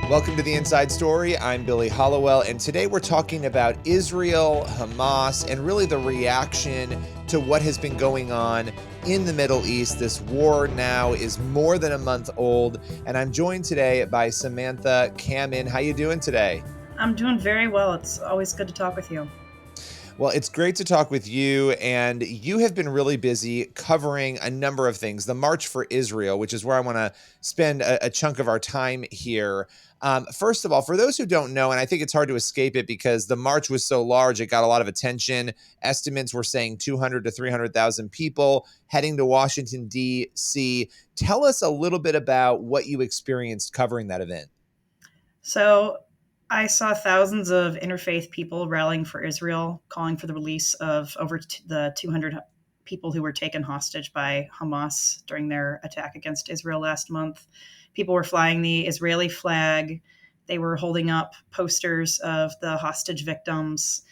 Welcome to The Inside Story. I'm Billy Hollowell, and today we're talking about Israel, Hamas, and really the reaction to what has been going on in the Middle East. This war now is more than a month old, and I'm joined today by Samantha Kamman. How you doing today? I'm doing very well. It's always good to talk with you. Well, it's great to talk with you, and you have been really busy covering a number of things. The March for Israel, which is where I want to spend a chunk of our time here. First of all, for those who don't know, and I think it's hard to escape it because the march was so large, it got a lot of attention. Estimates were saying 200 to 300,000 people heading to Washington, D.C. Tell us a little bit about what you experienced covering that event. So, I saw thousands of interfaith people rallying for Israel, calling for the release of the 200 people who were taken hostage by Hamas during their attack against Israel last month. People were flying the Israeli flag. They were holding up posters of the hostage victims.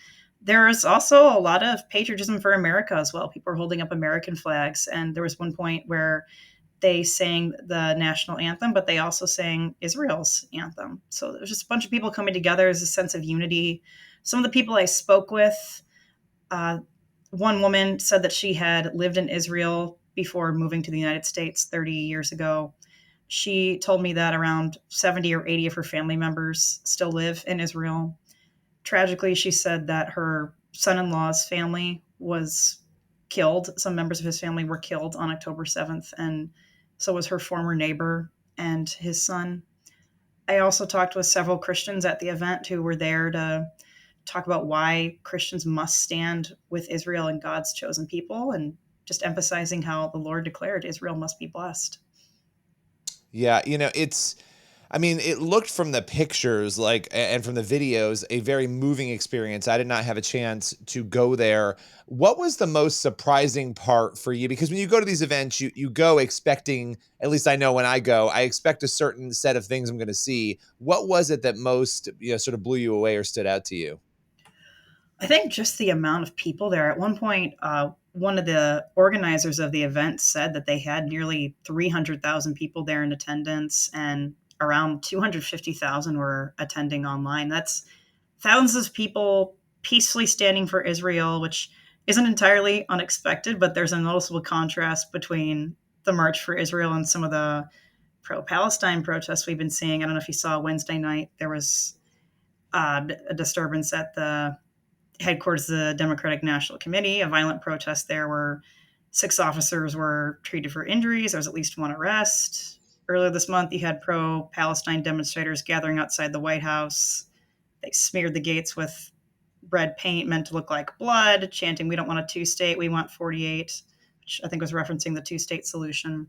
There's also a lot of patriotism for America as well. People are holding up American flags. And there was one point where they sang the national anthem, but they also sang Israel's anthem. So there's just a bunch of people coming together as a sense of unity. Some of the people I spoke with, uh, one woman said that she had lived in Israel before moving to the United States 30 years ago. She told me that around 70 or 80 of her family members still live in Israel. Tragically, she said that her son in law's family was killed. Some members of his family were killed on October 7th, and so was her former neighbor and his son. I also talked with several Christians at the event who were there to talk about why Christians must stand with Israel and God's chosen people, and just emphasizing how the Lord declared Israel must be blessed. Yeah, it looked from the pictures and from the videos a very moving experience. I did not have a chance to go there. What was the most surprising part for you? Because when you go to these events, you go expecting, at least I know when I go, I expect a certain set of things I'm going to see. What was it that most, sort of blew you away or stood out to you? I think just the amount of people there. At one point, one of the organizers of the event said that they had nearly 300,000 people there in attendance, and around 250,000 were attending online. That's thousands of people peacefully standing for Israel, which isn't entirely unexpected, but there's a noticeable contrast between the March for Israel and some of the pro Palestine protests we've been seeing. I don't know if you saw Wednesday night, there was a disturbance at the headquarters of the Democratic National Committee, a violent protest there where 6 officers were treated for injuries. There was at least one arrest. Earlier this month, you had pro Palestine demonstrators gathering outside the White House. They smeared the gates with red paint meant to look like blood, chanting, "We don't want a two state, we want 48," which I think was referencing the two-state solution.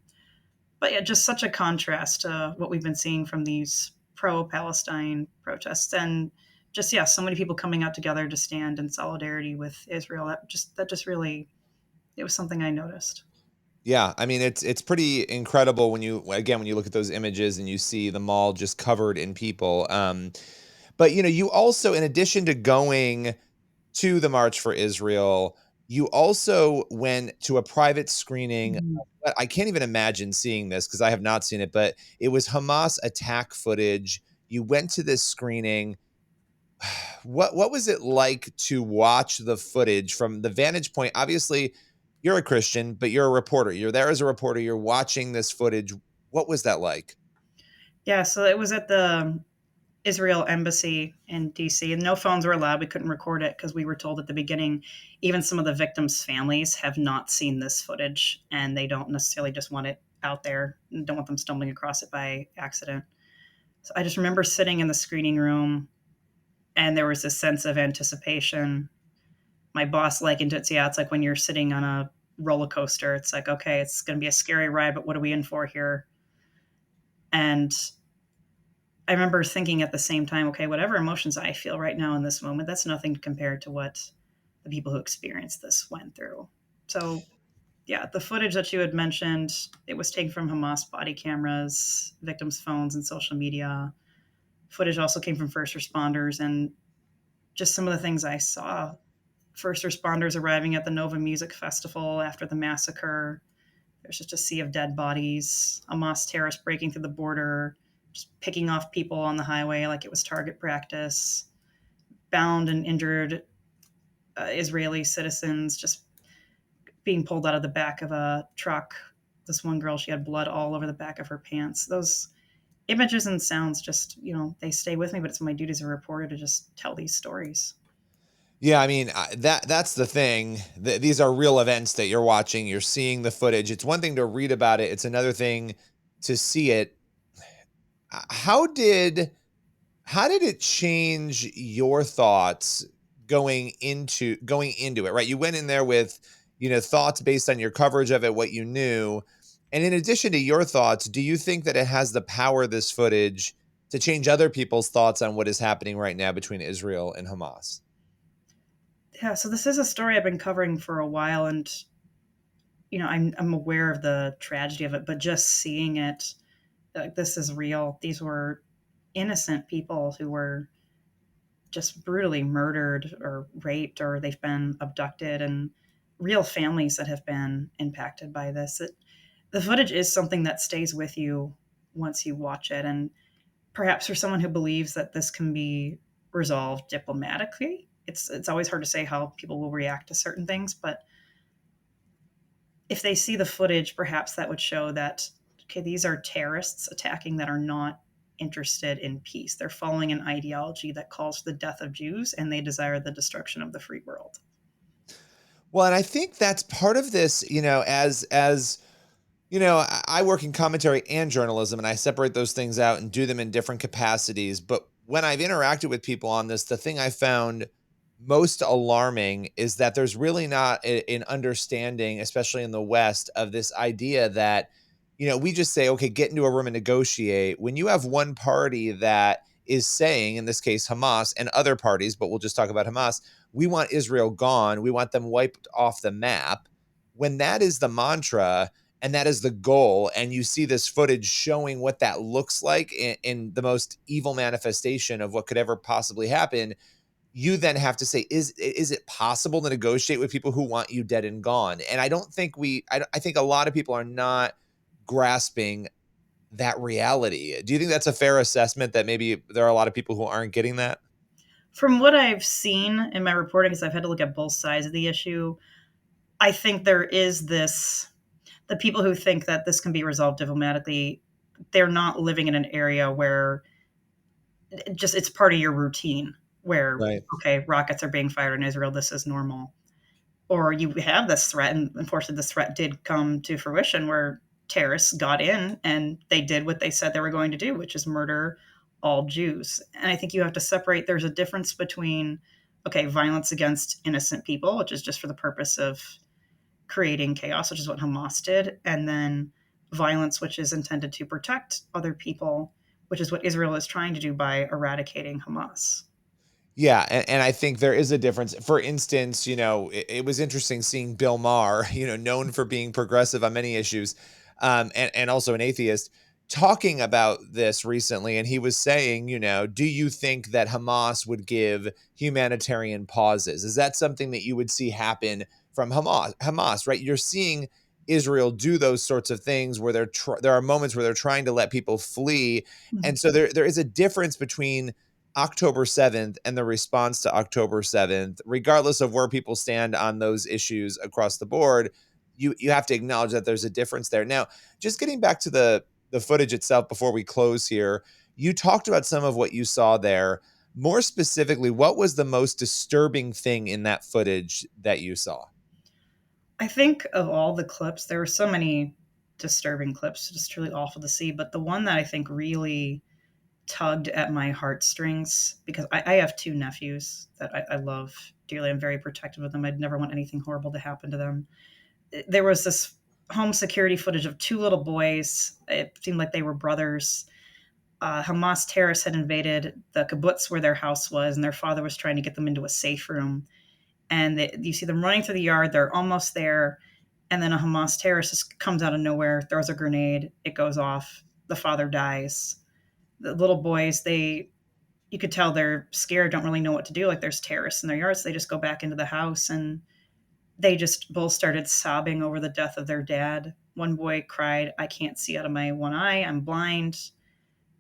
But yeah, just such a contrast to what we've been seeing from these pro Palestine protests. And just, yeah, so many people coming out together to stand in solidarity with Israel. That just really, it was something I noticed. Yeah, it's pretty incredible when you look at those images and you see the mall just covered in people. But you also, in addition to going to the March for Israel, you also went to a private screening. Mhm. But I can't even imagine seeing this because I have not seen it, but it was Hamas attack footage. You went to this screening. What was it like to watch the footage from the vantage point? Obviously, you're a Christian, but you're a reporter. You're there as a reporter. You're watching this footage. What was that like? Yeah, so it was at the Israel embassy in DC, and no phones were allowed. We couldn't record it because we were told at the beginning, even some of the victims' families have not seen this footage, and they don't necessarily just want it out there and don't want them stumbling across it by accident. So I just remember sitting in the screening room, and there was this sense of anticipation. My boss likened it to, yeah, it's like when you're sitting on a roller coaster. It's like, okay, it's going to be a scary ride, but what are we in for here? And I remember thinking at the same time, okay, whatever emotions I feel right now in this moment, that's nothing compared to what the people who experienced this went through. So, yeah, the footage that you had mentioned, it was taken from Hamas body cameras, victims' phones, and social media. Footage also came from first responders, and just some of the things I saw. First responders arriving at the Nova Music Festival after the massacre. There's just a sea of dead bodies, Hamas terrorists breaking through the border, just picking off people on the highway like it was target practice, bound and injured Israeli citizens just being pulled out of the back of a truck. This one girl, she had blood all over the back of her pants. Those images and sounds just, they stay with me, but it's my duty as a reporter to just tell these stories. Yeah, I mean, that's the thing. These are real events that you're watching. You're seeing the footage. It's one thing to read about it. It's another thing to see it. How did it change your thoughts going into it, right? You went in there with, thoughts based on your coverage of it, what you knew. And in addition to your thoughts, do you think that it has the power, this footage, to change other people's thoughts on what is happening right now between Israel and Hamas? Yeah, so this is a story I've been covering for a while, and I'm aware of the tragedy of it, but just seeing it, like, this is real. These were innocent people who were just brutally murdered or raped, or they've been abducted, and real families that have been impacted by this. The footage is something that stays with you once you watch it, and perhaps for someone who believes that this can be resolved diplomatically, it's always hard to say how people will react to certain things, but if they see the footage, perhaps that would show that, okay, these are terrorists attacking that are not interested in peace. They're following an ideology that calls for the death of Jews, and they desire the destruction of the free world. Well, and I think that's part of this, as I work in commentary and journalism, and I separate those things out and do them in different capacities. But when I've interacted with people on this, the thing I found most alarming is that there's really not an understanding, especially in the West, of this idea that, we just say, okay, get into a room and negotiate. When you have one party that is saying, in this case, Hamas and other parties, but we'll just talk about Hamas, we want Israel gone, we want them wiped off the map. When that is the mantra, and that is the goal, and you see this footage showing what that looks like in the most evil manifestation of what could ever possibly happen, you then have to say, is it possible to negotiate with people who want you dead and gone? And I don't think I think a lot of people are not grasping that reality. Do you think that's a fair assessment, that maybe there are a lot of people who aren't getting that? From what I've seen in my reporting, because I've had to look at both sides of the issue, I think there is this, the people who think that this can be resolved diplomatically, they're not living in an area where just it's part of your routine, where, Right. okay, rockets are being fired in Israel, this is normal. Or you have this threat, and unfortunately this threat did come to fruition, where terrorists got in and they did what they said they were going to do, which is murder all Jews. And I think you have to separate, there's a difference between, okay, violence against innocent people, which is just for the purpose of creating chaos, which is what Hamas did, and then violence which is intended to protect other people, which is what Israel is trying to do by eradicating Hamas. Yeah, and I think there is a difference. For instance, it was interesting seeing Bill Maher, known for being progressive on many issues, and also an atheist, talking about this recently. And he was saying, do you think that Hamas would give humanitarian pauses? Is that something that you would see happen from Hamas, right? You're seeing Israel do those sorts of things where there are moments where they're trying to let people flee, and so there is a difference between October 7th and the response to October 7th, regardless of where people stand on those issues across the board. You have to acknowledge that there's a difference there. Now, just getting back to the footage itself before we close here, you talked about some of what you saw there. More specifically, what was the most disturbing thing in that footage that you saw? I think of all the clips, there were so many disturbing clips, just really awful to see. But the one that I think really tugged at my heartstrings, because I have two nephews that I love dearly. I'm very protective of them. I'd never want anything horrible to happen to them. There was this home security footage of two little boys. It seemed like they were brothers. Hamas terrorists had invaded the kibbutz where their house was, and their father was trying to get them into a safe room. And you see them running through the yard. They're almost there, and then a Hamas terrorist just comes out of nowhere, throws a grenade. It goes off. The father dies. The little boys, you could tell they're scared, don't really know what to do. Like, there's terrorists in their yards. They just go back into the house, and they just both started sobbing over the death of their dad. One boy cried, "I can't see out of my one eye. I'm blind."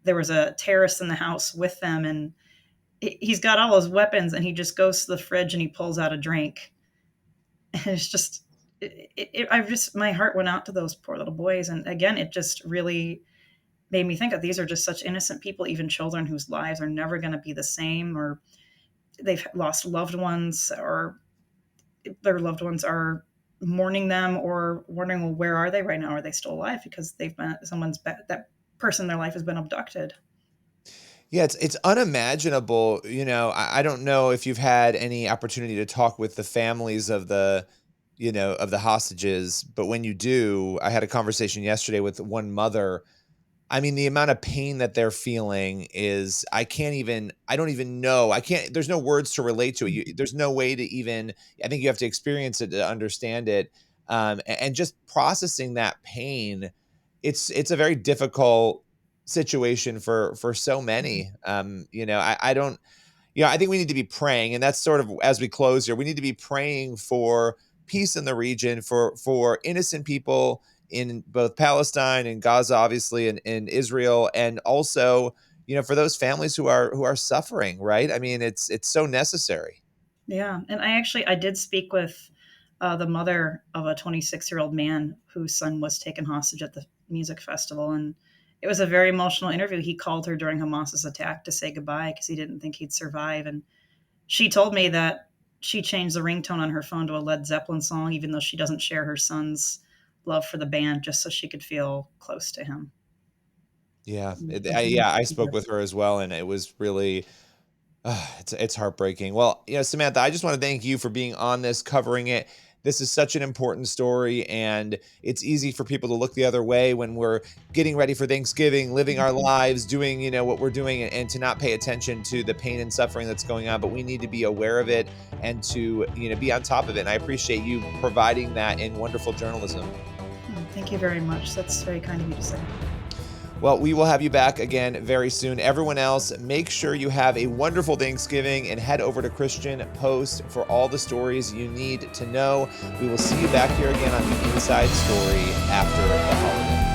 there was a terrorist in the house with them, and he's got all his weapons, and he just goes to the fridge and he pulls out a drink. And it's just, I just, my heart went out to those poor little boys. And again, it just really made me think that these are just such innocent people, even children whose lives are never going to be the same, or they've lost loved ones, or their loved ones are mourning them or wondering, well, where are they right now? Are they still alive? Because they've been, that person in their life has been abducted. Yeah, it's unimaginable. I don't know if you've had any opportunity to talk with the families of of the hostages, but when you do, I had a conversation yesterday with one mother. I mean, the amount of pain that they're feeling is I don't even know. There's no words to relate to it. There's no way to even, I think you have to experience it to understand it. And just processing that pain, it's a very difficult situation for so many. I don't, I think we need to be praying, and that's sort of as we close here. We need to be praying for peace in the region, for innocent people in both Palestine and Gaza, obviously, and Israel, and also, for those families who are suffering. Right? I mean, it's so necessary. Yeah, and I did speak with the mother of a 26-year-old man whose son was taken hostage at the music festival, and it was a very emotional interview. He called her during Hamas's attack to say goodbye because he didn't think he'd survive, and she told me that she changed the ringtone on her phone to a Led Zeppelin song, even though she doesn't share her son's love for the band, just so she could feel close to him. Yeah, Continue yeah. to I do spoke with this. her as well, and it was really it's heartbreaking. Well, Samantha, I just want to thank you for being on this, covering it. This is such an important story, and it's easy for people to look the other way when we're getting ready for Thanksgiving, living our lives, doing, what we're doing, and to not pay attention to the pain and suffering that's going on. But we need to be aware of it and to, be on top of it. And I appreciate you providing that in wonderful journalism. Thank you very much. That's very kind of you to say. Well, we will have you back again very soon. Everyone else, make sure you have a wonderful Thanksgiving and head over to Christian Post for all the stories you need to know. We will see you back here again on the Inside Story after the holiday.